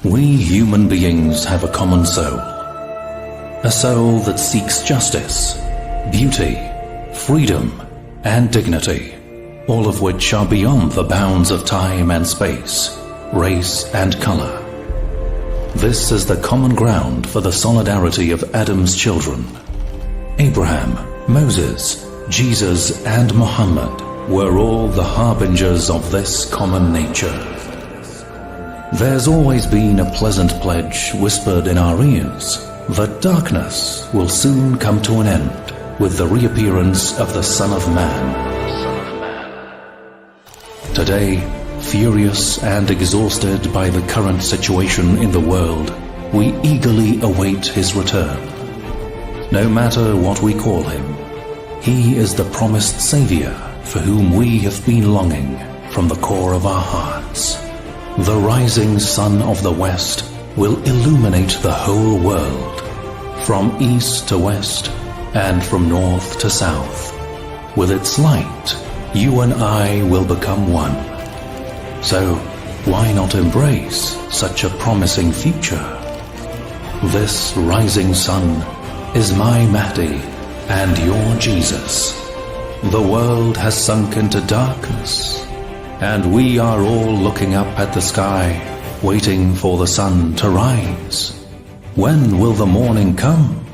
We human beings have a common soul. A soul that seeks justice, beauty, freedom, and dignity, all of which are beyond the bounds of time and space, race and color. This is the common ground for the solidarity of Adam's children. Abraham, Moses, Jesus, and Mohammad were all the harbingers of this common nature. There's always been a pleasant pledge whispered in our ears that darkness will soon come to an end with the reappearance of the Son of Man. Today, furious and exhausted by the current situation in the world, we eagerly await his return. No matter what we call him, he is the promised Savior for whom we have been longing from the core of our hearts. The rising sun of the West will illuminate the whole world, from east to west and from north to south. With its light, you and I will become one. So, why not embrace such a promising future? This rising sun is my Mahdi and your Jesus. The world has sunk into darkness, and we are all looking up at the sky, waiting for the sun to rise. When will the morning come?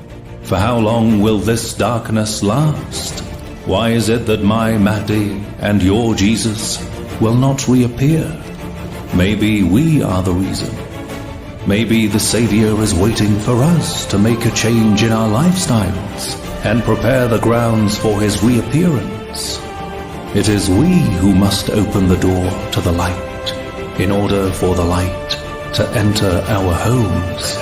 For how long will this darkness last? Why is it that my Mahdi and your Jesus will not reappear? Maybe we are the reason. Maybe the Savior is waiting for us to make a change in our lifestyles and prepare the grounds for his reappearance. It is we who must open the door to the light in order for the light to enter our homes.